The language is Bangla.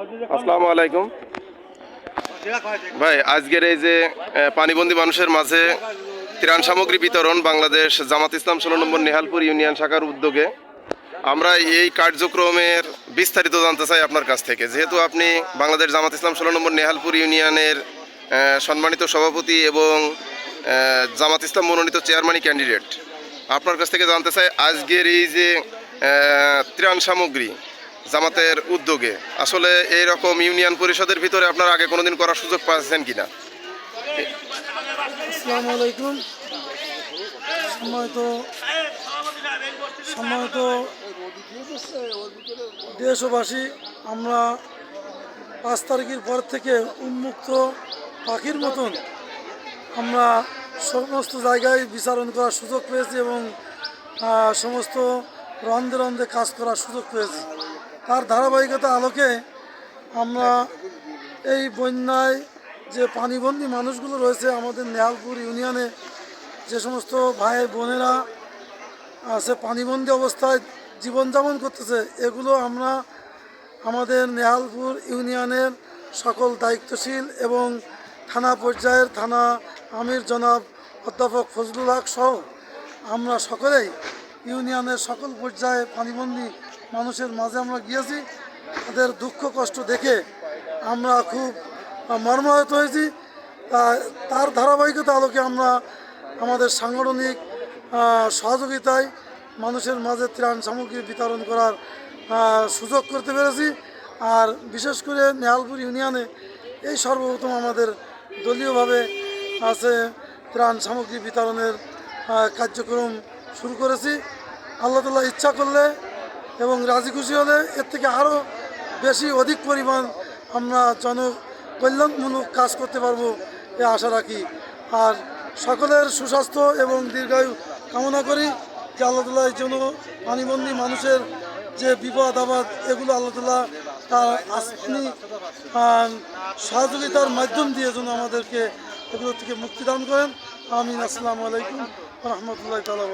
আসসালামু আলাইকুম ভাই। আজকের এই যে পানিবন্দী মানুষের মাঝে ত্রাণ সামগ্রী বিতরণ বাংলাদেশ জামাত ইসলাম ১৬ নম্বর নেহালপুর ইউনিয়ন শাখার উদ্যোগে আমরা এই কার্যক্রমের বিস্তারিত জানতে চাই আপনার কাছ থেকে, যেহেতু আপনি বাংলাদেশ জামাত ইসলাম ১৬ নম্বর নেহালপুর ইউনিয়নের সম্মানিত সভাপতি এবং জামাত ইসলাম মনোনীত চেয়ারম্যানই ক্যান্ডিডেট। আপনার কাছ থেকে জানতে চাই আজকের এই যে ত্রাণ সামগ্রী জামাতের উদ্যোগে আসলে এই রকম ইউনিয়ন পরিষদের ভিতরে আপনার আগে কোনোদিন করার সুযোগ পাচ্ছেন কিনা? আসসালামু আলাইকুম। সম্মানিত দেশবাসী, আমরা 5 তারিখের পর থেকে উন্মুক্ত পাখির মতন আমরা সমস্ত জায়গায় বিচরণ করার সুযোগ পেয়েছি এবং সমস্ত রন্ধে রন্ধে কাজ করার সুযোগ পেয়েছি। তার ধারাবাহিকতা আলোকে আমরা এই বন্যায় যে পানিবন্দী মানুষগুলো রয়েছে আমাদের নেহালপুর ইউনিয়নে, যে সমস্ত ভাই বোনেরা আছে পানিবন্দী অবস্থায় জীবনযাপন করতেছে, এগুলো আমরা আমাদের নেহালপুর ইউনিয়নের সকল দায়িত্বশীল এবং থানা পর্যায়ের থানা আমির জনাব অধ্যাপক ফজলুল হক সহ আমরা সকলেই ইউনিয়নের সকল পর্যায়ে পানিবন্দী মানুষের মাঝে আমরা গিয়েছি। তাদের দুঃখ কষ্ট দেখে আমরা খুব মর্মাহত হয়েছি। তার ধারাবাহিকতা আলোকে আমরা আমাদের সাংগঠনিক সহযোগিতায় মানুষের মাঝে ত্রাণ সামগ্রী বিতরণ করার সুযোগ করতে পেরেছি। আর বিশেষ করে নেহালপুর ইউনিয়নে এই সর্বপ্রথম আমাদের দলীয়ভাবে আছে ত্রাণ সামগ্রী বিতরণের কার্যক্রম শুরু করেছি। আল্লাহ তাআলা ইচ্ছা করলে এবং রাজি খুশি হলে এর থেকে আরও বেশি অধিক পরিমাণ আমরা জনকল্যাণমূলক কাজ করতে পারবো এ আশা রাখি। আর সকলের সুস্বাস্থ্য এবং দীর্ঘায়ু কামনা করি যে আল্লাহ তাআলা এই জন্য পানিবন্দী মানুষের যে বিপদ আপদ এগুলো আল্লাহ তাআলা তার আসমানি সহযোগিতার মাধ্যম দিয়ে যেন আমাদেরকে এগুলো থেকে মুক্তি দান করেন। আমিন। আসসালামু আলাইকুম ওয়া রাহমাতুল্লাহি তাআলা।